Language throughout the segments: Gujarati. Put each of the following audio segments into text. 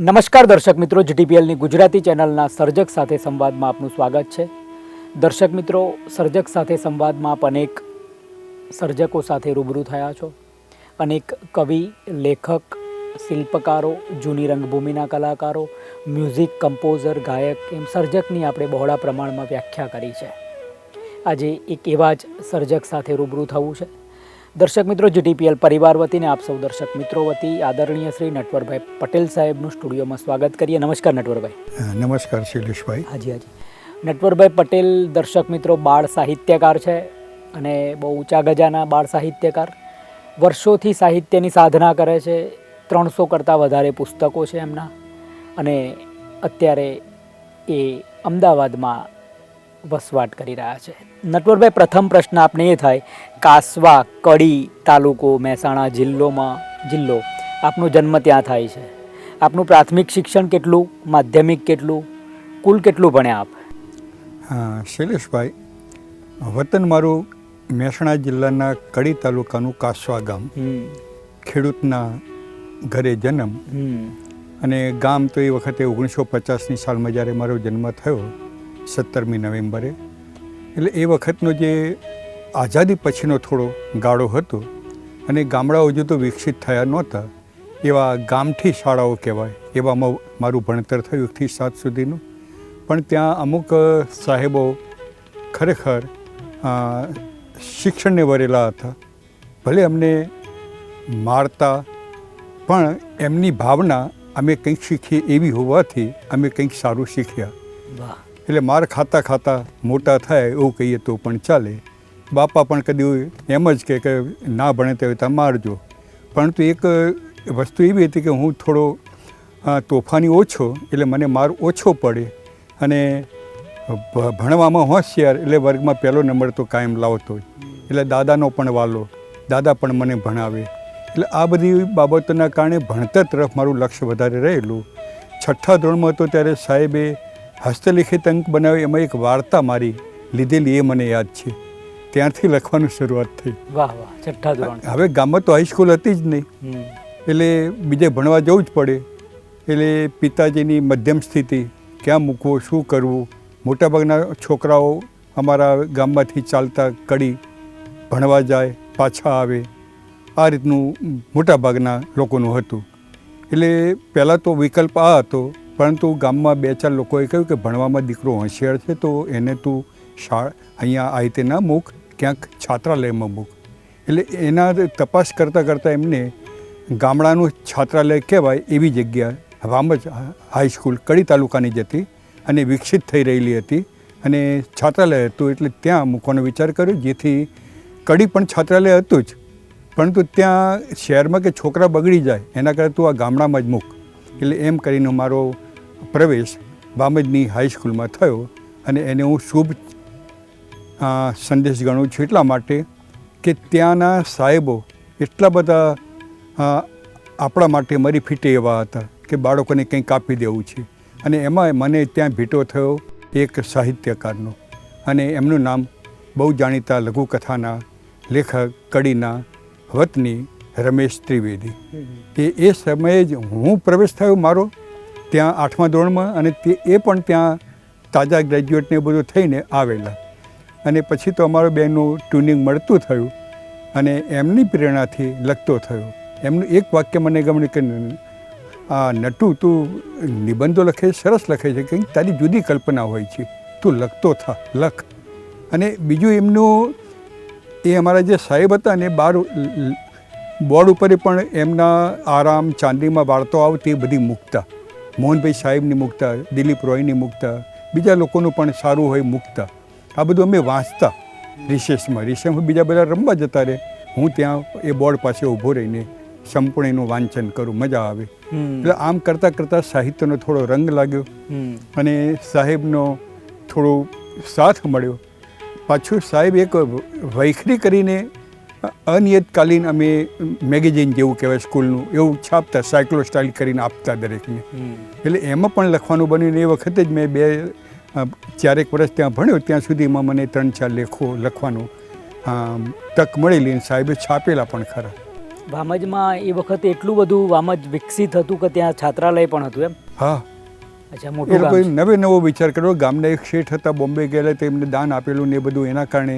નમસ્કાર દર્શક મિત્રો, જીટીપીએલની ગુજરાતી ચેનલના સર્જક સાથે સંવાદમાં આપનું સ્વાગત છે. દર્શક મિત્રો, સર્જક સાથે સંવાદમાં આપ અનેક સર્જકો સાથે રૂબરૂ થયા છો. અનેક કવિ, લેખક, શિલ્પકારો, જૂની રંગભૂમિના કલાકારો, મ્યુઝિક કમ્પોઝર, ગાયક એમ સર્જકની આપણે બહોળા પ્રમાણમાં વ્યાખ્યા કરી છે. આજે એક એવા જ સર્જક સાથે રૂબરૂ થવું છે. દર્શક મિત્રો, જીટીપીએલ પરિવાર વતીને આપ સૌ દર્શક મિત્રો વતી આદરણીય શ્રી નટવરભાઈ પટેલ સાહેબનું સ્ટુડિયોમાં સ્વાગત કરીએ. નમસ્કાર નટવરભાઈ. નમસ્કાર શૈલેષભાઈ. હાજી હાજી. નટવરભાઈ પટેલ દર્શક મિત્રો બાળ સાહિત્યકાર છે અને બહુ ઊંચા ગજાના બાળ સાહિત્યકાર. વર્ષોથી સાહિત્યની સાધના કરે છે. 300 કરતાં વધારે પુસ્તકો છે એમના અને અત્યારે એ અમદાવાદમાં વસવાટ કરી રહ્યા છે. નટવરભાઈ, પ્રથમ પ્રશ્ન આપને એ થાય, કાસવા, કડી તાલુકો, મહેસાણા જિલ્લો, આપનો જન્મ ત્યાં થાય છે. આપનું પ્રાથમિક શિક્ષણ કેટલું, માધ્યમિક કેટલું, કુલ કેટલું ભણ્યા આપ? હા શૈલેષભાઈ, વતન મારું મહેસાણા જિલ્લાના કડી તાલુકાનું કાસવા ગામ. ખેડૂતના ઘરે જન્મ અને ગામ તો એ વખતે 1950ની સાલમાં જ્યારે મારો જન્મ થયો 17મી નવેમ્બરે, એટલે એ વખતનો જે આઝાદી પછીનો થોડો ગાળો હતો અને ગામડાઓ હજુ તો વિકસિત થયા નહોતા, એવા ગામઠી શાળાઓ કહેવાય એવામાં મારું ભણતર થયું 1 થી 7 સુધીનું. પણ ત્યાં અમુક સાહેબો ખરેખર શિક્ષણને વરેલા હતા. ભલે અમને મારતા પણ એમની ભાવના અમે કંઈક શીખીએ એવી હોવાથી અમે કંઈક સારું શીખ્યા. એટલે માર ખાતા ખાતા મોટા થાય એવું કહીએ તો પણ ચાલે. બાપા પણ કદી એમ જ કે ના ભણે તો મારજો. પરંતુ એક વસ્તુ એવી હતી કે હું થોડો તોફાની ઓછો, એટલે મને માર ઓછો પડે અને ભણવામાં હોશિયાર, એટલે વર્ગમાં પહેલો નંબર તો કાયમ લાવતો. એટલે દાદાનો પણ વાલો, દાદા પણ મને ભણાવે. એટલે આ બધી બાબતોના કારણે ભણતર તરફ મારું લક્ષ્ય વધારે રહેલું. 6થા ધોરણમાં હતો ત્યારે સાહેબે હસ્તલિખિત અંક બનાવી, એમાં એક વાર્તા મારી લીધેલી એ મને યાદ છે. ત્યાંથી લખવાની શરૂઆત થઈ. વાહ વાહ. 6થા ધોરણ. હવે ગામમાં તો હાઈસ્કૂલ હતી જ નહીં, એટલે બીજે ભણવા જવું જ પડે. એટલે પિતાજીની મધ્યમ સ્થિતિ, ક્યાં મૂકવો, શું કરવું. મોટાભાગના છોકરાઓ અમારા ગામમાંથી ચાલતા કડી ભણવા જાય, પાછા આવે, આ રીતનું મોટાભાગના લોકોનું હતું. એટલે પહેલાં તો વિકલ્પ આ હતો, પરંતુ ગામમાં 2-4 લોકોએ કહ્યું કે ભણવામાં દીકરો હોશિયાર છે તો એને તું અહીંયા આ રીતે ના મૂક, ક્યાંક છાત્રાલયમાં મૂક. એટલે એના તપાસ કરતાં એમને ગામડાનું છાત્રાલય કહેવાય એવી જગ્યા વામજ હાઈસ્કૂલ કડી તાલુકાની જ હતી અને વિકસિત થઈ રહેલી હતી અને છાત્રાલય હતું, એટલે ત્યાં મૂકવાનો વિચાર કર્યો. જેથી કડી પણ છાત્રાલય હતું જ, પરંતુ ત્યાં શહેરમાં કે છોકરા બગડી જાય એના કરતાં તું આ ગામડામાં જ મૂક. એટલે એમ કરીને મારો પ્રવેશ વામજની હાઈસ્કૂલમાં થયો અને એને હું શુભ સંદેશ ગણું છું એટલા માટે કે ત્યાંના સાહેબો એટલા બધા આપણા માટે મરી ફીટે એવા હતા કે બાળકોને કંઈક આપી દેવું છે. અને એમાં મને ત્યાં ભેટો થયો એક સાહિત્યકારનો, અને એમનું નામ બહુ જાણીતા લઘુકથાના લેખક, કડીના વતની રમેશ ત્રિવેદી. એ સમયે જ હું પ્રવેશ થયો મારો ત્યાં 8મા ધોરણમાં, અને એ પણ ત્યાં તાજા ગ્રેજ્યુએટને બધું થઈને આવેલા. અને પછી તો અમારો બેનું ટ્યુનિંગ મળતું થયું અને એમની પ્રેરણાથી લખતો થયો. એમનું એક વાક્ય મને ગમ્યું કે આ નટુ, તું નિબંધો લખે, સરસ લખે છે, કંઈક તારી જુદી કલ્પના હોય છે, તું લખતો થા, લખ. અને બીજું એમનું, એ અમારા જે સાહેબ હતા ને, બોર્ડ ઉપર પણ એમના આરામ ચાંદીમાં વાર્તાઓ આવતી એ બધી મૂકતા. મોહનભાઈ સાહેબની મૂકતા, દિલીપ રોયની મૂકતા, બીજા લોકોનું પણ સારું હોય મૂકતા. આ બધું અમે વાંચતા રિસેસમાં બીજા બધા રમવા જતા રહે, હું ત્યાં એ બોર્ડ પાસે ઊભો રહીને સંપૂર્ણ એનું વાંચન કરું, મજા આવે. એટલે આમ કરતાં સાહિત્યનો થોડો રંગ લાગ્યો અને સાહેબનો થોડો સાથ મળ્યો. પાછું સાહેબ એક વૈખરી કરીને અનિયતકાલીન અમે મેગેઝિન જેવું કહેવાય સ્કૂલનું એવું છાપતા, સાયક્લો સ્ટાઇલ કરીને આપતા દરેકને. એટલે એમાં પણ લખવાનું બન્યું. એ વખતે જ મેં 4 વર્ષ ત્યાં ભણ્યો, ત્યાં સુધીમાં મને 3-4 લેખો લખવાનું તક મળેલી. સાહેબે છાપેલા પણ ખરા. વામજમાં એ વખતે એટલું બધું વામજ વિકસિત હતું કે ત્યાં છાત્રાલય પણ હતું એમ? હા, અચ્છા, એ મોટું લોકોએ ગામ છે. નવો વિચાર કર્યો. ગામના એક શેઠ હતા, બોમ્બે ગયેલા, તેમને દાન આપેલું ને એ બધું, એના કારણે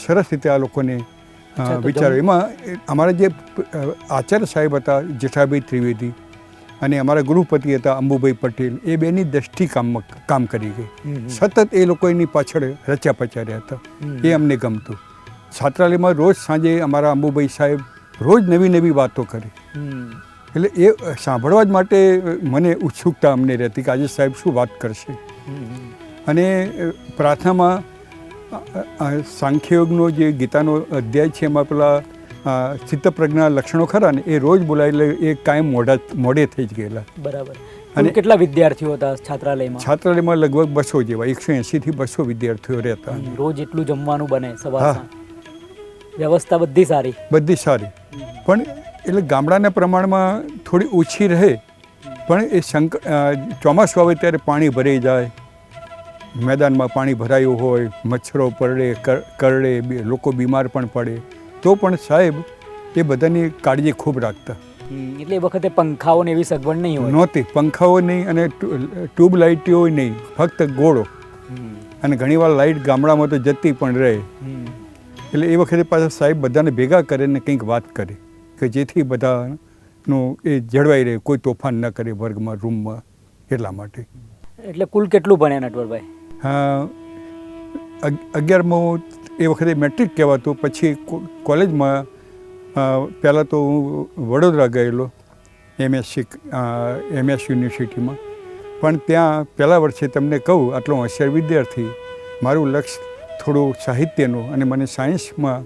સરસ રીતે આ લોકોને અચ્છા, તો વિચારો. એમાં અમારા જે આચાર્ય સાહેબ હતા જેઠાભાઈ ત્રિવેદી અને અમારા ગૃહપતિ હતા અંબુભાઈ પટેલ, એ બેની દ્રષ્ટિ કામ કરી ગઈ. સતત એ લોકો એની પાછળ રચ્યા પચાર્યા હતા. એ અમને ગમતું. છાત્રાલયમાં રોજ સાંજે અમારા અંબુભાઈ સાહેબ રોજ નવી નવી વાતો કરે. એટલે એ સાંભળવા જ માટે મને ઉત્સુકતા અમને રહેતી કે આજે સાહેબ શું વાત કરશે. અને પ્રાર્થનામાં સાંખ્યયોગનો જે ગીતાનો અધ્યાય છે એમાં પેલા ચિત્તપ્રજ્ઞા લક્ષણો ખરા ને, એ રોજ બોલાયેલા, એ કાયમ મોડે થઈ જ ગયેલા. બરાબર. અને કેટલા વિદ્યાર્થીઓ હતા છાત્રાલયમાં? છાત્રાલયમાં લગભગ 200 જેવા, 180 થી 200 વિદ્યાર્થીઓ રહેતા. રોજ એટલું જમવાનું બને સવારના? વ્યવસ્થા બધી સારી? બધી સારી, પણ એટલે ગામડાના પ્રમાણમાં થોડી ઓછી રહે, પણ એ ચોમાસું આવે ત્યારે પાણી ભરાઈ જાય, મેદાનમાં પાણી ભરાયું હોય, મચ્છરો પડે, કરડે, લોકો બીમાર પણ પડે, તો પણ સાહેબ એ બધાની કાળજી ખૂબ રાખતા. એટલે એ વખતે પંખાઓ ને એવી સગવડ નહીં હોય? નહોતી, પંખાઓ નહીં અને ટ્યુબ લાઇટો નહીં, ફક્ત ગોળો. અને ઘણીવાર લાઇટ ગામડામાં તો જતી પણ રહે. એટલે એ વખતે પાછા સાહેબ બધાને ભેગા કરે ને કંઈક વાત કરે કે જેથી બધાનું એ જળવાઈ રહે, કોઈ તોફાન ન કરે વર્ગમાં, રૂમમાં. એટલા માટે. એટલે કુલ કેટલું ભણ્યા નટવરભાઈ? 11મું એ વખતે મેટ્રિક કહેવાતું. પછી કોલેજમાં પહેલાં તો હું વડોદરા ગયેલો MS યુનિવર્સિટીમાં, પણ ત્યાં પહેલા વર્ષે તમને કહું, આટલો હોશિયાર વિદ્યાર્થી, મારું લક્ષ્ય થોડું સાહિત્યનું અને મને સાયન્સમાં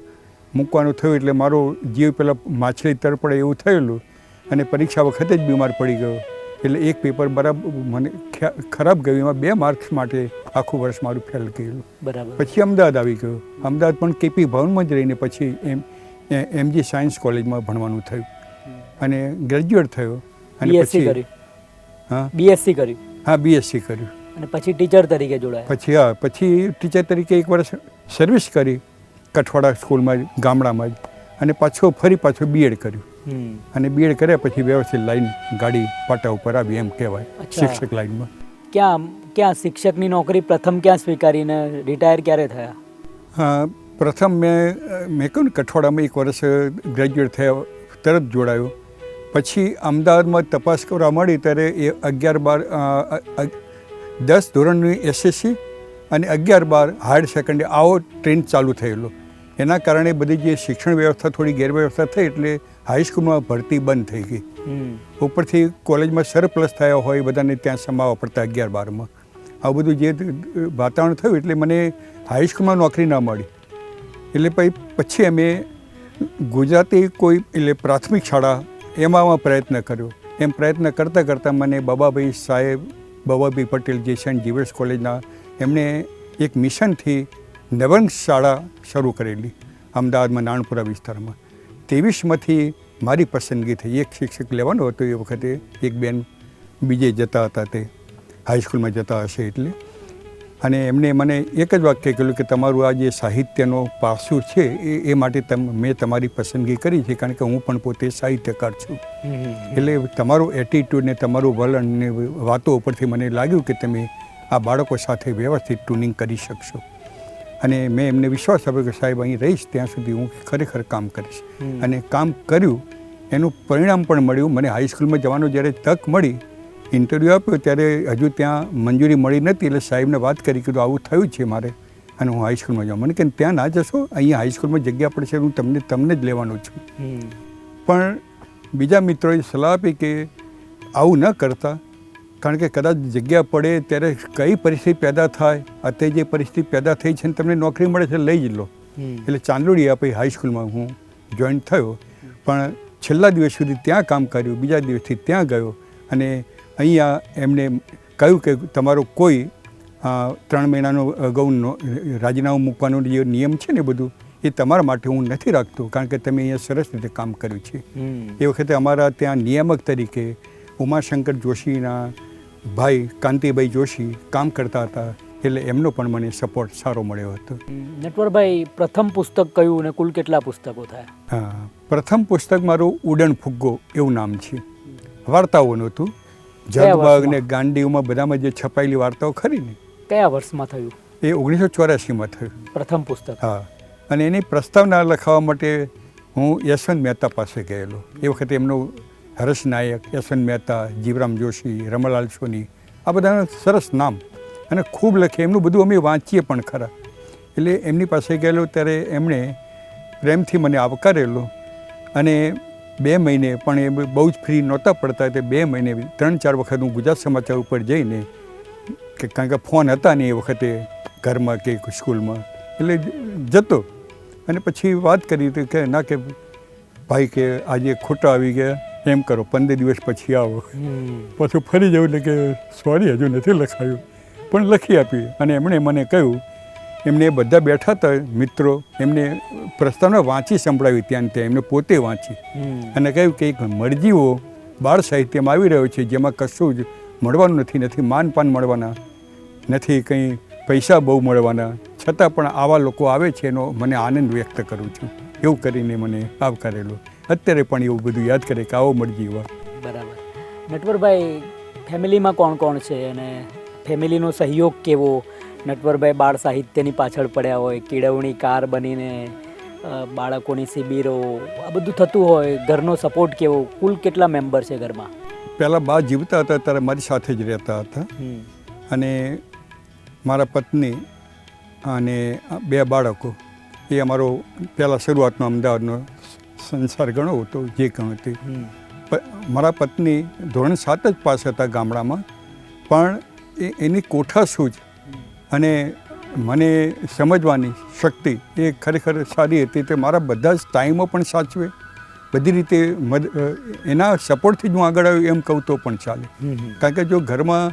મૂકવાનું થયું, એટલે મારો જીવ પહેલાં માછલી તરપડે એવું થયેલું અને પરીક્ષા વખતે જ બીમાર પડી ગયો. એટલે એક પેપર બરાબર મને ખરાબ ગયું, એમાં 2 માર્ક્સ માટે આખું વર્ષ મારું ફેલ ગયેલું. બરાબર. પછી અમદાવાદ આવી ગયો. અમદાવાદ પણ KP ભવનમાં જ રહીને પછી MG સાયન્સ કોલેજમાં ભણવાનું થયું અને ગ્રેજ્યુએટ થયો. અને BSc કર્યું? BSc કર્યું? હા, BSc કર્યું. અને પછી ટીચર તરીકે જોડાયા? પછી ટીચર તરીકે 1 વર્ષ સર્વિસ કરી કઠવાડા સ્કૂલમાં ગામડામાં જ, અને પાછો BEd કર્યું. અને BEd કર્યા પછી વ્યવસ્થિત લાઈન ગાડી પાટા ઉપર આવી એમ કહેવાય, શિક્ષક લાઈનમાં. ક્યાં શિક્ષકની નોકરી પ્રથમ ક્યાં સ્વીકારીને રિટાયર ક્યારે થયા? પ્રથમ મેં કહ્યું ને કઠવાડામાં 1 વર્ષ ગ્રેજ્યુએટ થયા તરત જોડાયો. પછી અમદાવાદમાં તપાસ કરવા મળી ત્યારે એ 10 ધોરણની SSC અને 11-12 હાયર સેકન્ડરી આવો ટ્રેન્ડ ચાલુ થયેલો. એના કારણે બધી જે શિક્ષણ વ્યવસ્થા થોડી ગેરવ્યવસ્થા થઈ, એટલે હાઈસ્કૂલમાં ભરતી બંધ થઈ ગઈ. ઉપરથી કોલેજમાં સરપ્લસ થયા હોય, બધાને ત્યાં સમાવવા પડતા 11-12માં. આવું બધું જે વાતાવરણ થયું, એટલે મને હાઈસ્કૂલમાં નોકરી ન મળી. એટલે પછી અમે ગુજરાતી કોઈ એટલે પ્રાથમિક શાળા એમાં પ્રયત્ન કર્યો. એમ પ્રયત્ન કરતાં કરતાં મને બાબાભાઈ સાહેબ, બાબાભાઈ પટેલ જે સેન્ટ ઝેવિયર્સ કોલેજના, એમણે એક મિશનથી નવંગ શાળા શરૂ કરેલી અમદાવાદમાં નાણપુરા વિસ્તારમાં. 23માંથી મારી પસંદગી થઈ. એક શિક્ષક લેવાનો હતો એ વખતે, એક બેન બીજે જતા હતા, તે હાઈસ્કૂલમાં જતા હશે એટલે. અને એમને મને એક જ વાક્ય કહ્યું કે તમારું આ જે સાહિત્યનો પાસું છે એ માટે મેં તમારી પસંદગી કરી છે, કારણ કે હું પણ પોતે સાહિત્યકાર છું. એટલે તમારું એટીટ્યૂડ ને તમારું વલણ ને વાતો ઉપરથી મને લાગ્યું કે તમે આ બાળકો સાથે વ્યવસ્થિત ટ્યુનિંગ કરી શકશો. અને મેં એમને વિશ્વાસ આપ્યો કે સાહેબ અહીં રહીશ ત્યાં સુધી હું ખરેખર કામ કરીશ. અને કામ કર્યું, એનું પરિણામ પણ મળ્યું. મને હાઈસ્કૂલમાં જવાનો જ્યારે તક મળી, ઇન્ટરવ્યૂ આપ્યો ત્યારે હજુ ત્યાં મંજૂરી મળી નથી. એટલે સાહેબને વાત કરી, કીધું આવું થયું છે મારે અને હું હાઈસ્કૂલમાં જાઉં. મને કે ત્યાં ના જશો, અહીંયા હાઈસ્કૂલમાં જગ્યા પડશે, હું તમને જ લેવાનો છું. પણ બીજા મિત્રોએ સલાહ આપી કે આવું ન કરતા, કારણ કે કદાચ જગ્યા પડે ત્યારે કઈ પરિસ્થિતિ પેદા થાય. અત્યારે જે પરિસ્થિતિ પેદા થઈ છે ને તમને નોકરી મળે છે, લઈ જ લો. એટલે ચાંદોડી આપી હાઈસ્કૂલમાં હું જોઈન થયો. પણ છેલ્લા દિવસ સુધી ત્યાં કામ કર્યું, બીજા દિવસથી ત્યાં ગયો. અને અહીંયા એમને કહ્યું કે તમારો કોઈ 3 મહિનાનો અગાઉ રાજીનામું મૂકવાનો જે નિયમ છે ને બધું, એ તમારા માટે હું નથી રાખતો, કારણ કે તમે અહીંયા સરસ રીતે કામ કર્યું છે. એ વખતે અમારા ત્યાં નિયામક તરીકે ઉમાશંકર જોશીના ભાઈ કાંતિભાઈ જોશી કામ કરતા હતા. એટલે એમનો પણ મને સપોર્ટ સારો મળ્યો હતો. નટવરભાઈ, પ્રથમ પુસ્તક કયું અને કુલ કેટલા પુસ્તકો થયા? પ્રથમ પુસ્તક મારું ઉડન ફુગ્ગો એવું નામ છે. વાર્તાઓનું હતું. કયા જગબગ વર્ષમાં? ને ગાંડીઓમાં બધામાં જે છપાયેલી વાર્તાઓ ખરી ને કયા વર્ષમાં થયું એ 1984માં થયું. પ્રથમ પુસ્તક? હા, અને એની પ્રસ્તાવના લખાવવા માટે હું યશવંત મહેતા પાસે ગયેલો. એ વખતે એમનું હર્ષ નાયક, યશવંત મહેતા, જીવરામ જોશી, રમલાલ સોની, આ બધાના સરસ નામ અને ખૂબ લખે. એમનું બધું અમે વાંચીએ પણ ખરા. એટલે એમની પાસે ગયેલો ત્યારે એમણે પ્રેમથી મને આવકારેલો અને 2 મહિને, પણ એ બહુ જ ફ્રી નહોતા પડતા, તે 2 મહિને 3-4 વખત હું ગુજરાત સમાચાર ઉપર જઈને, કે કારણ કે ફોન હતા ને એ વખતે ઘરમાં કે સ્કૂલમાં, એટલે જતો અને પછી વાત કરી હતી કે ના, કે ભાઈ કે આજે ખોટા આવી ગયા, એમ કરો 15 દિવસ પછી આવો. પાછું ફરી જવું એટલે કે સોરી હજુ નથી લખાયું, પણ લખી આપી. અને એમણે મને કહ્યું, એમને બધા બેઠા હતા મિત્રો, એમને પ્રસ્તાવના વાંચી સંભળાવી ત્યાં ત્યાં, એમને પોતે વાંચી અને કહ્યું કે એક મરજીવો બાળ સાહિત્યમાં આવી રહ્યો છે જેમાં કશું જ મળવાનું નથી, નથી માનપાન મળવાના, નથી કંઈ પૈસા બહુ મળવાના, છતાં પણ આવા લોકો આવે છે એનો મને આનંદ વ્યક્ત કરું છું. એવું કરીને મને આવકારેલો. અત્યારે પણ એવું બધું યાદ કરે કે આવો મરજીવા. બરાબર. નટવરભાઈ, ફેમિલીમાં કોણ કોણ છે અને ફેમિલીનો સહયોગ કેવો? નટવરભાઈ બાળ સાહિત્યની પાછળ પડ્યા હોય, કેળવણી કાર બનીને બાળકોની શિબિરો, આ બધું થતું હોય, ઘરનો સપોર્ટ કેવો? કુલ કેટલા મેમ્બર છે ઘરમાં? પહેલાં બા જીવતા હતા ત્યારે મારી સાથે જ રહેતા હતા અને મારા પત્ની અને 2 બાળકો. એ અમારો પહેલાં શરૂઆતનો અમદાવાદનો સંસાર ઘણો હતો, જે ગણો તે. મારા પત્ની ધોરણ 7 જ પાસ હતા ગામડામાં, પણ એની કોઠાસૂઝ અને મને સમજવાની શક્તિ એ ખરેખર સારી હતી. તે મારા બધા જ ટાઈમો પણ સાચવે, બધી રીતે એના સપોર્ટથી જ હું આગળ આવ્યો એમ કહું તો પણ ચાલે. કારણ કે જો ઘરમાં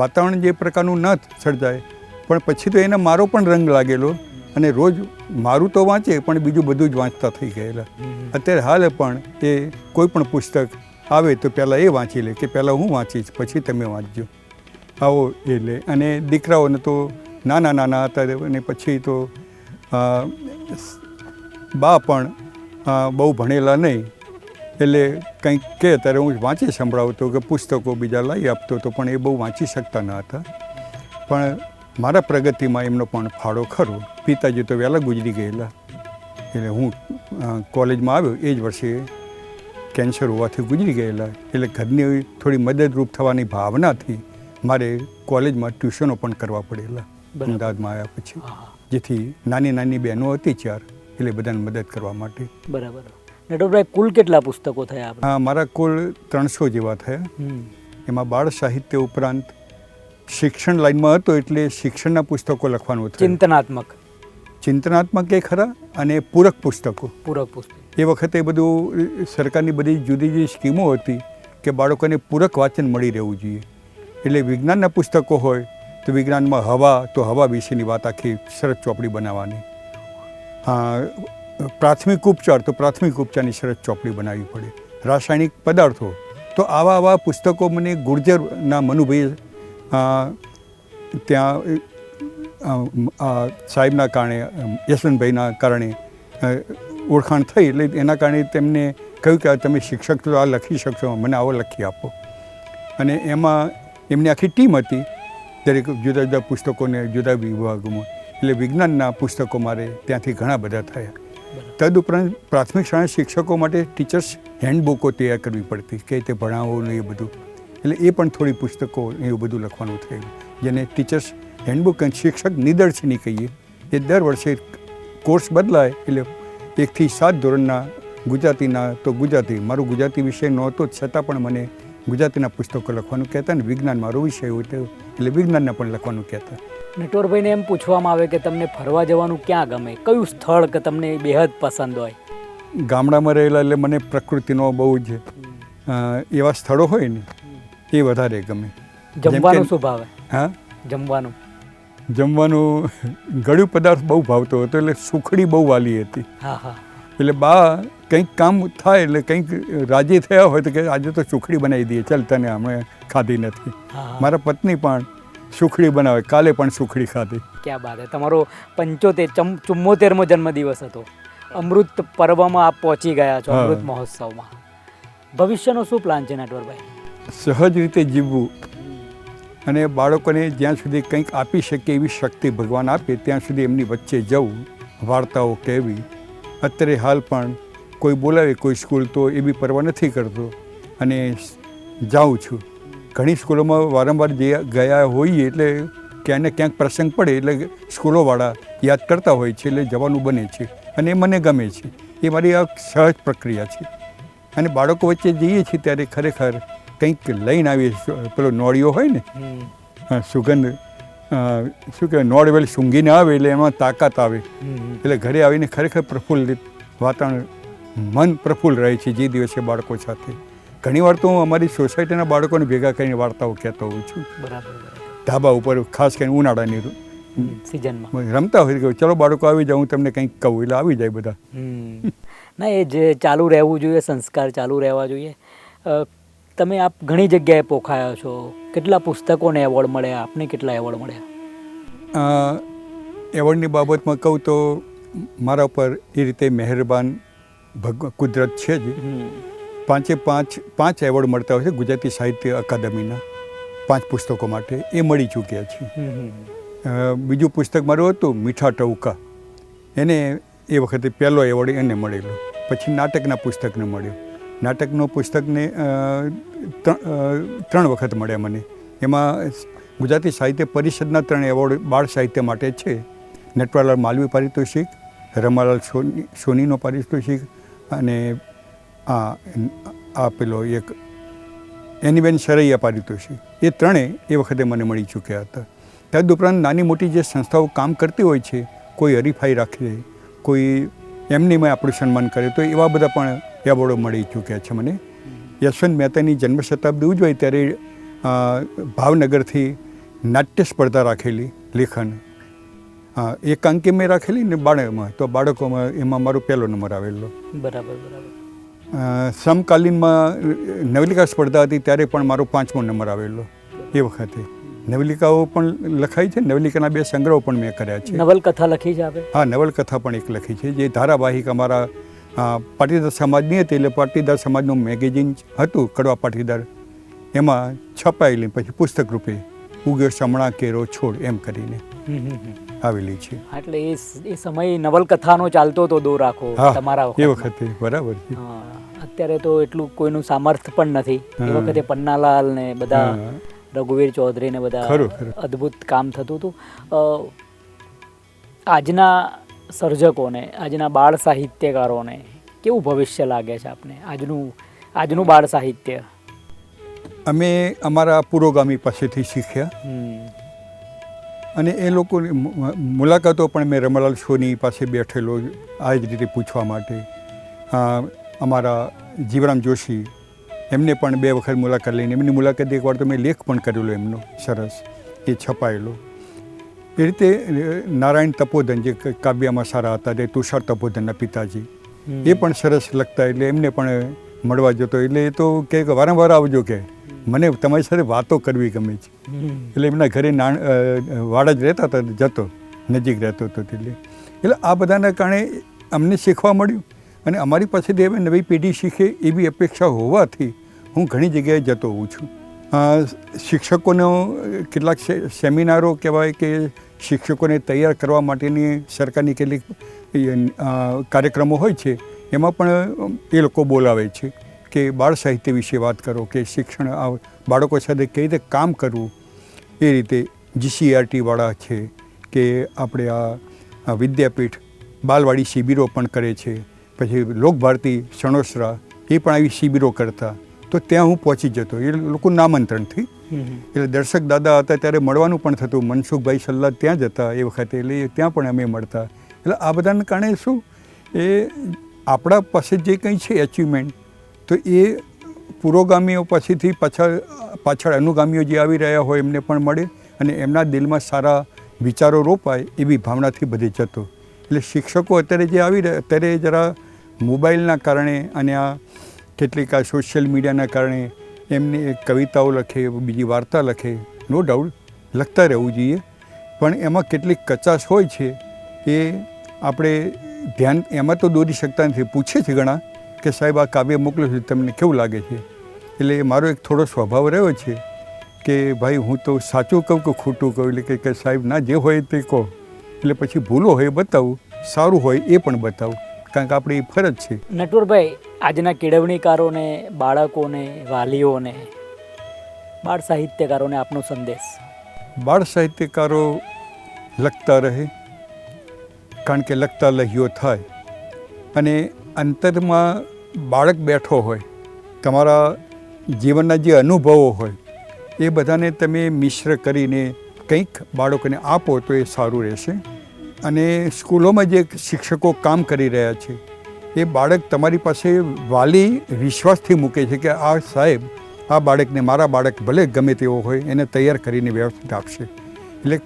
વાતાવરણ જે પ્રકારનું ન સર્જાય, પણ પછી તો એને મારો પણ રંગ લાગેલો અને રોજ મારું તો વાંચે પણ બીજું બધું જ વાંચતા થઈ ગયેલા. અત્યારે હાલ પણ એ કોઈ પણ પુસ્તક આવે તો પહેલાં એ વાંચી લે કે પહેલાં હું વાંચીશ પછી તમે વાંચજો, આવો એ લે. અને દીકરાઓને તો નાના હતા અને પછી તો બા પણ બહુ ભણેલા નહીં, એટલે કંઈક કહે ત્યારે હું વાંચી સંભળાવતો કે પુસ્તકો બીજા લાવી આપતો હતો, પણ એ બહુ વાંચી શકતા ન હતા. પણ મારા પ્રગતિમાં એમનો પણ ફાળો ખરો. પિતાજી તો વહેલા ગુજરી ગયેલા, એટલે હું કોલેજમાં આવ્યો એ જ વર્ષે કેન્સર હોવાથી ગુજરી ગયેલા. એટલે ઘરની થોડી મદદરૂપ થવાની ભાવનાથી મારે કોલેજમાં ટ્યુશનો પણ કરવા પડેલા અમદાવાદમાં આવ્યા પછી, જેથી નાની બહેનો હતી 4, એટલે બધાને મદદ કરવા માટે. બરાબર. નટવરભાઈ, કુલ કેટલા પુસ્તકો થયા? હા, મારા કુલ 300 જેવા થયા. એમાં બાળ સાહિત્ય ઉપરાંત શિક્ષણ લાઈનમાં હતો એટલે શિક્ષણના પુસ્તકો લખવાનું હતું. ચિંતનાત્મક એ ખરા અને પૂરક પુસ્તકો. એ વખતે બધું સરકારની બધી જુદી જુદી સ્કીમો હતી કે બાળકોને પૂરક વાંચન મળી રહેવું જોઈએ. એટલે વિજ્ઞાનના પુસ્તકો હોય તો વિજ્ઞાનમાં હવા, તો હવા વિશેની વાત આખી શરત ચોપડી બનાવવાની. પ્રાથમિક ઉપચાર તો પ્રાથમિક ઉપચારની શરત ચોપડી બનાવવી પડે. રાસાયણિક પદાર્થો તો આવા પુસ્તકો મને ગુર્જરના મનુભાઈ ત્યાં સાહેબના કારણે, યશવંતભાઈના કારણે ઓળખાણ થઈ, એટલે એના કારણે તેમને કહ્યું કે તમે શિક્ષક તો આ લખી શકશો, મને આવો લખી આપો. અને એમાં એમની આખી ટીમ હતી દરેક જુદા જુદા પુસ્તકોને જુદા વિભાગોમાં. એટલે વિજ્ઞાનના પુસ્તકો મારે ત્યાંથી ઘણા બધા થયા. તદુપરાંત પ્રાથમિક શાળા શિક્ષકો માટે ટીચર્સ હેન્ડબુકો તૈયાર કરવી પડતી, કે તે ભણાવવાનું એ બધું. એટલે એ પણ થોડી પુસ્તકો એવું બધું લખવાનું થયું, જેને ટીચર્સ હેન્ડબુક અને શિક્ષક નિદર્શની કહીએ. એ દર વર્ષે કોર્સ બદલાય, એટલે 1 થી 7 ધોરણના ગુજરાતીના તો ગુજરાતી, મારું ગુજરાતી વિષય નહોતો છતાં પણ મને ગુજરાતીના પુસ્તકો લખવાનું કહેતા, ને વિજ્ઞાન મારો વિષય હોય તો એટલે વિજ્ઞાનના પણ લખવાનું કહેતા. નટવરભાઈને એમ પૂછવામાં આવે કે તમને ફરવા જવાનું ક્યાં ગમે? કયું સ્થળ કે તમને બેહદ પસંદ હોય? ગામડામાં રહેલા એટલે મને પ્રકૃતિનો બહુ જ એવા સ્થળો હોય ને એ વધારે ગમે. જમવાનું શું ભાવે? હા, જમવાનું ગળ્યું પદાર્થ બહુ ભાવતો હતો, એટલે સુખડી બહુ વાલી હતી. એટલે બા કંઈક કામ થાય એટલે કંઈક રાજી થયા હોય તો કે આજે તો સુખડી બનાવી દઈએ, ચાલ તને હમણાં ખાધી નથી. મારા પત્ની પણ સુખડી બનાવે, કાલે પણ સુખડી ખાધી. ક્યાં બાત હે! તમારો 74મો જન્મદિવસ હતો અમૃત પર્વમાં આપ પહોંચી ગયા છો, હા. અમૃત મહોત્સવમાં. ભવિષ્યનો શું પ્લાન છે નટવરભાઈ? સહજ રીતે જીવવું અને બાળકોને જ્યાં સુધી કંઈક આપી શકે એવી શક્તિ ભગવાન આપે ત્યાં સુધી એમની વચ્ચે જવું, વાર્તાઓ કહેવી. અત્યારે હાલ પણ કોઈ બોલાવે કોઈ સ્કૂલ તો એ બી પરવા નથી કરતો અને જાઉં છું. ઘણી સ્કૂલોમાં વારંવાર ગયા હોઈએ એટલે ક્યાંક ને ક્યાંક પ્રસંગ પડે એટલે સ્કૂલોવાળા યાદ કરતા હોય છે એટલે જવાનું બને છે અને એ મને ગમે છે. એ મારી આ સહજ પ્રક્રિયા છે. અને બાળકો વચ્ચે જઈએ છીએ ત્યારે ખરેખર કંઈક લઈને આવીએ. પેલો નોળિયો હોય ને, સુગંધ શું કહેવાય, નોળવેલ સૂંઘીને આવે એટલે એમાં તાકાત આવે. એટલે ઘરે આવીને ખરેખર પ્રફુલ્લિત વાતાવરણ, મન પ્રફુલ્લ રહે છે જે દિવસે બાળકો સાથે. ઘણીવાર તો હું અમારી સોસાયટીના બાળકોને ભેગા કરીને વાર્તાઓ કહેતો હોઉં છું. બરાબર. ધાબા ઉપર ખાસ કરીને ઉનાળાની સિઝનમાં રમતા હોય કે ચલો બાળકો આવી જાઓ, હું તમને કંઈક કહું એટલે આવી જાય બધા. ના, એ જે ચાલુ રહેવું જોઈએ, સંસ્કાર ચાલુ રહેવા જોઈએ. તમે આપ ઘણી જગ્યાએ પોખાયા છો, કેટલા પુસ્તકોને એવોર્ડ મળ્યા, આપને કેટલા એવોર્ડ મળ્યા? એવોર્ડની બાબતમાં કહું તો મારા ઉપર એ રીતે મહેરબાન કુદરત છે જ. પાંચ એવોર્ડ મળતા હોય છે ગુજરાતી સાહિત્ય અકાદમીના, 5 પુસ્તકો માટે એ મળી ચૂક્યા છે. બીજું પુસ્તક મારું હતું મીઠા ટવકા, એને એ વખતે પહેલો એવોર્ડ એને મળેલો. પછી નાટકના પુસ્તકને મળ્યો. નાટકનો પુસ્તકને 3 વખત મળ્યા મને. એમાં ગુજરાતી સાહિત્ય પરિષદના 3 એવોર્ડ બાળ સાહિત્ય માટે છે. નટવરલાલ માલવી પારિતોષિક, રમાલાલ સોનીનો પારિતોષિક અને આ પેલો એક એનીબેન સરૈયા પારિતોષિક. એ 3 એ વખતે મને મળી ચૂક્યા હતા. તદુપરાંત નાની મોટી જે સંસ્થાઓ કામ કરતી હોય છે, કોઈ હરીફાઈ રાખે, કોઈ એમની મેં આપણું સન્માન કરે, તો એવા બધા પણ એવોર્ડો મળી ચૂક્યા છે મને. યશવંત મહેતાની જન્મ શતાબ્દી ઉજવાય ત્યારે ભાવનગરથી નાટ્ય સ્પર્ધા રાખેલી, લેખન એકાંકી મેં રાખેલી ને બાળકમાં, તો બાળકોમાં એમાં મારો પહેલો નંબર આવેલો. બરાબર. સમકાલીનમાં નવલિકા સ્પર્ધા હતી ત્યારે પણ મારો 5મો નંબર આવેલો. એ વખતે નવલિકાઓ પણ લખાઈ છે. નવલિકાના 2 સંગ્રહો પણ મેં કર્યા છે. નવલકથા લખી છે આપે? હા, નવલકથા પણ એક લખી છે, જે ધારાવાહિક અમારા પાટીદાર સમાજની હતી. એટલે પાટીદાર સમાજનું મેગેઝિન હતું કડવા પાટીદાર, એમાં છપાયેલી પછી પુસ્તક રૂપે ઉગ્યો સમણા કેરો છોડ એમ કરીને આવેલી છે. એટલે એ સમય નવલકથાનો ચાલતો તો દોર રાખો તમારા એ વખતે. બરાબર છે. અત્યારે તો એટલું કોઈનું સામર્થ્ય પણ નથી. એ વખતે પન્નાલાલ ને બધા, રઘુવીર ચૌધરી ને બધા અદ્ભુત કામ થતું હતું. આજના સર્જકોને, આજના બાળ સાહિત્યકારોને કેવું ભવિષ્ય લાગે છે આપને, આજનું બાળ સાહિત્ય? અમે અમારા પુરોગામી પાસેથી શીખ્યા અને એ લોકોની મુલાકાતો પણ મેં રમાલાલ સોની પાસે બેઠેલો આ જ રીતે પૂછવા માટે. અમારા જીવરામ જોશી, એમને પણ 2 વખત મુલાકાત લઈને, એમની મુલાકાત એકવાર તો મેં લેખ પણ કરેલો એમનો સરસ, એ છપાયેલો. એ રીતે નારાયણ તપોધન જે કાવ્યમાં સારા હતા, તે તુષાર તપોધનના પિતાજી, એ પણ સરસ લખતા, એટલે એમને પણ મળવા જતો. એટલે એ તો કે વારંવાર આવજો, કે મને તમારી સાથે વાતો કરવી ગમે છે. એટલે એમના ઘરે વાડા જ રહેતા હતા, જતો, નજીક રહેતો હતો. એટલે આ બધાના કારણે અમને શીખવા મળ્યું અને અમારી પાસેથી હવે નવી પેઢી શીખે એવી અપેક્ષા હોવાથી હું ઘણી જગ્યાએ જતો હોઉં છું. શિક્ષકોનો કેટલાક સેમિનારો કહેવાય કે શિક્ષકોને તૈયાર કરવા માટેની સરકારની કેટલીક કાર્યક્રમો હોય છે, એમાં પણ એ લોકો બોલાવે છે કે બાળ સાહિત્ય વિશે વાત કરો, કે શિક્ષણ બાળકો સાથે કઈ રીતે કામ કરવું. એ રીતે GCERT-વાળા છે કે આપણે આ વિદ્યાપીઠ બાલવાડી શિબિરો પણ કરે છે. પછી લોકભારતી સણોસરા એ પણ આવી શિબિરો કરતા, તો ત્યાં હું પહોંચી જતો એ લોકોના આમંત્રણથી. એટલે દર્શક દાદા હતા ત્યારે મળવાનું પણ થતું. મનસુખભાઈ સલ્લા ત્યાં જ હતા એ વખતે, એટલે ત્યાં પણ અમે મળતા. એટલે આ બધાને કારણે શું, એ આપણા પાસે જે કંઈ છે એચિવમેન્ટ, તો એ પુરોગામીઓ પાસેથી પાછળ અનુગામીઓ જે આવી રહ્યા હોય એમને પણ મળે અને એમના દિલમાં સારા વિચારો રોપાય એવી ભાવનાથી બધે જતો. એટલે શિક્ષકો અત્યારે જે આવી રહ્યા, અત્યારે જરા મોબાઈલના કારણે અને આ કેટલીક આ સોશિયલ મીડિયાના કારણે એમને કવિતાઓ લખે, બીજી વાર્તા લખે, નો ડાઉટ લખતા રહેવું જોઈએ, પણ એમાં કેટલીક કચાશ હોય છે એ આપણે ધ્યાન એમાં તો દોરી શકતા નથી. પૂછે છે ઘણા કે સાહેબ આ કાવ્ય મોકલ્યું છે તમને કેવું લાગે છે. એટલે મારો એક થોડો સ્વભાવ રહ્યો છે કે ભાઈ હું તો સાચું કહું કે ખોટું કહું. એટલે કે સાહેબ ના જે હોય તે કહો. એટલે પછી ભૂલો હોય એ બતાવું, સારું હોય એ પણ બતાવું, કારણ કે આપણી ફરજ છે. નટવરભાઈ, આજના કેળવણીકારોને, બાળકોને, વાલીઓને, બાળ સાહિત્યકારોને આપનો સંદેશ. બાળ સાહિત્યકારો લખતા રહે, કારણ કે લખતા લહ્યો થાય. અને અંતરમાં બાળક બેઠો હોય, તમારા જીવનના જે અનુભવો હોય એ બધાને તમે મિશ્ર કરીને કંઈક બાળકોને આપો તો એ સારું રહેશે. અને સ્કૂલોમાં જે શિક્ષકો કામ કરી રહ્યા છે એ બાળક તમારી પાસે વાલી વિશ્વાસથી મૂકે છે કે આ સાહેબ આ બાળકને, મારા બાળક ભલે ગમે તેવો હોય, એને તૈયાર કરીને વ્યવસ્થિત આપશે. એટલે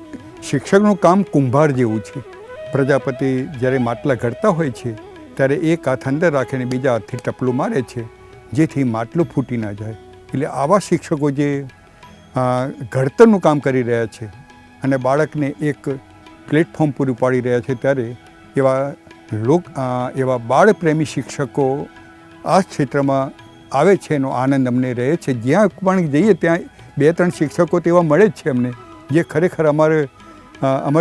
શિક્ષકનું કામ કુંભાર જેવું છે. પ્રજાપતિ જ્યારે માટલા ઘડતા હોય છે ત્યારે એક હાથ અંદર રાખીને બીજા હાથથી ટપલું મારે છે જેથી માટલું ફૂટી ના જાય. એટલે આવા શિક્ષકો જે ઘડતરનું કામ કરી રહ્યા છે અને બાળકને એક પ્લેટફોર્મ પૂરું પાડી રહ્યા છે, ત્યારે એવા બાળપ્રેમી શિક્ષકો આ ક્ષેત્રમાં આવે છે એનો આનંદ અમને રહે છે. જ્યાં પણ જઈએ ત્યાં 2-3 શિક્ષકો તેવા મળે જ છે અમને, જે ખરેખર અમારી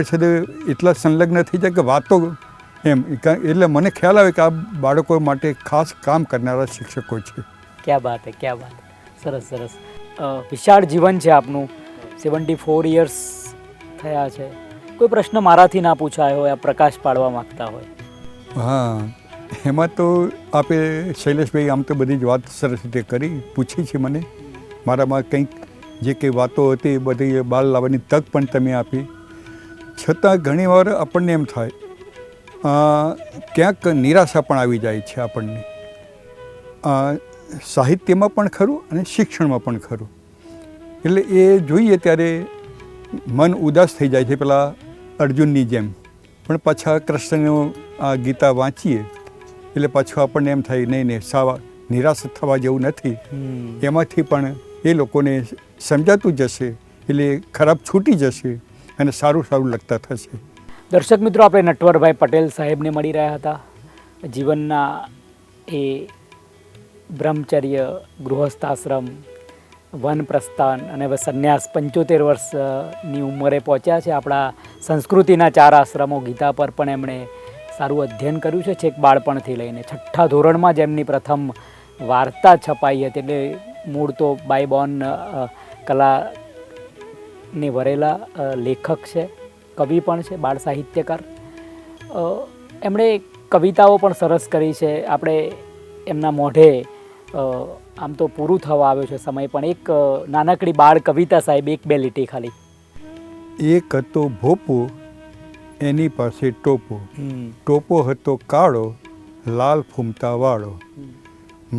સાથે એટલા સંલગ્ન થઈ જાય કે વાતો એમ. એટલે મને ખ્યાલ આવે કે આ બાળકો માટે ખાસ કામ કરનારા શિક્ષકો છે. ક્યાં બાત હે, ક્યાં બાત. સરસ સરસ. વિશાળ જીવન છે આપનું. 74 યર્સ થયા છે. કોઈ પ્રશ્ન મારાથી ના પૂછાયો હોય, આ પ્રકાશ પાડવા માગતા હોય? હા, એમાં તો આપે શૈલેષભાઈ આમ તો બધી જ વાત સરસ રીતે કરી, પૂછી છે મને. મારામાં કંઈક જે કંઈ વાતો હતી એ બધી બહાર લાવવાની તક પણ તમે આપી. છતાં ઘણીવાર આપણને એમ થાય ક્યાંક નિરાશા પણ આવી જાય છે આપણને. સાહિત્યમાં પણ ખરું અને શિક્ષણમાં પણ ખરું. એટલે એ જોઈએ ત્યારે મન ઉદાસ થઈ જાય છે પેલા અર્જુનની જેમ. પણ પાછા કૃષ્ણનો આ ગીતા વાંચીએ એટલે પાછું આપણને એમ થાય નહીં સાવ નિરાશ થવા જેવું નથી. એમાંથી પણ એ લોકોને સમજાતું જશે એટલે ખરાબ છૂટી જશે અને સારું સારું લખતા થશે. દર્શક મિત્રો, આપણે નટવરભાઈ પટેલ સાહેબને મળી રહ્યા હતા. જીવનના એ બ્રહ્મચર્ય, ગૃહસ્થાશ્રમ, વન પ્રસ્થાન અને હવે સંન્યાસ 75 વર્ષની ઉંમરે પહોંચ્યા છે. આપણા સંસ્કૃતિના 4 આશ્રમો, ગીતા પર પણ એમણે સારું અધ્યયન કર્યું છે. છેક બાળપણથી લઈને 6ઠ્ઠા ધોરણમાં જ એમની પ્રથમ વાર્તા છપાઈ હતી. એટલે મૂળ તો બાય બોર્ન કલાને વરેલા લેખક છે, કવિ પણ છે, બાળ સાહિત્યકાર. એમણે કવિતાઓ પણ સરસ કરી છે. આપણે એમના મોઢે આમ તો પૂરું થવા આવ્યો છે સમય, પણ એક નાનકડી બાળ કવિતા સાહેબ, 1-2 લીટી ખાલી. એક હતો ભોપો, એની પાસે ટોપો. ટોપો હતો કાળો, લાલ ફૂમતા વાળો.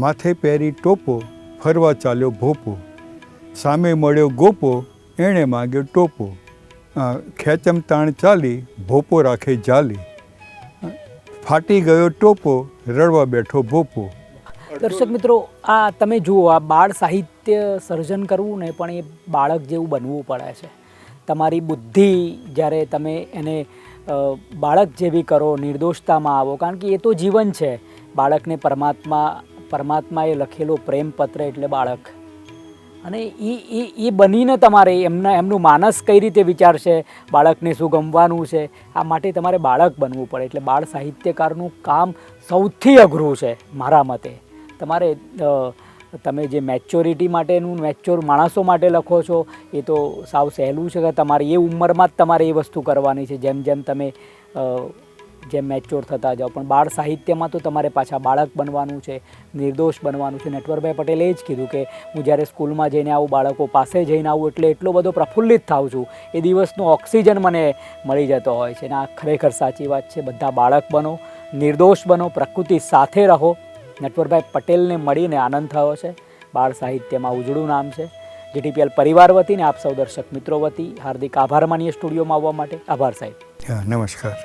માથે પહેરી ટોપો, ફરવા ચાલ્યો ભોપો. સામે મળ્યો ગોપો, એણે માગ્યો ટોપો. ખેંચમ તાણ ચાલી, ભોપો રાખે જાલી. ફાટી ગયો ટોપો, રડવા બેઠો ભોપો. દર્શક મિત્રો, આ તમે જુઓ, આ બાળ સાહિત્ય સર્જન કરવું ને પણ એ બાળક જેવું બનવું પડે છે. તમારી બુદ્ધિ જ્યારે તમે એને બાળક જેવી કરો, નિર્દોષતામાં આવો, કારણ કે એ તો જીવન છે. બાળકને પરમાત્માએ લખેલો પ્રેમપત્ર એટલે બાળક. અને એ બનીને તમારે એમનું માનસ કઈ રીતે વિચારશે, બાળકને શું ગમવાનું છે, આ માટે તમારે બાળક બનવું પડે. એટલે બાળ સાહિત્યકારનું કામ સૌથી અઘરું છે મારા મતે. તમે જે મેચ્યોરિટી માટેનું, મેચ્યોર માણસો માટે લખો છો એ તો સાવ સહેલું છે કે તમારી એ ઉંમરમાં જ તમારે એ વસ્તુ કરવાની છે, જેમ જેમ તમે જેમ મેચ્યોર થતા જાઓ. પણ બાળ સાહિત્યમાં તો તમારે પાછા બાળક બનવાનું છે, નિર્દોષ બનવાનું છે. નટવરભાઈ પટેલે એ જ કીધું કે હું જ્યારે સ્કૂલમાં જઈને આવું, બાળકો પાસે જઈને આવું એટલે એટલો બધો પ્રફુલ્લિત થાઉં છું, એ દિવસનો ઓક્સિજન મને મળી જતો હોય છે. અને આ ખરેખર સાચી વાત છે. બધા બાળક બનો, નિર્દોષ બનો, પ્રકૃતિ સાથે રહો. નટવરભાઈ પટેલને મળીને આનંદ થયો છે. બાળ સાહિત્યમાં ઉજળું નામ છે. જીટીપીએલ પરિવાર વતીને આપ સૌ દર્શક મિત્રો વતી હાર્દિક આભાર માનીએ સ્ટુડિયોમાં આવવા માટે. આભાર સાહેબ. નમસ્કાર.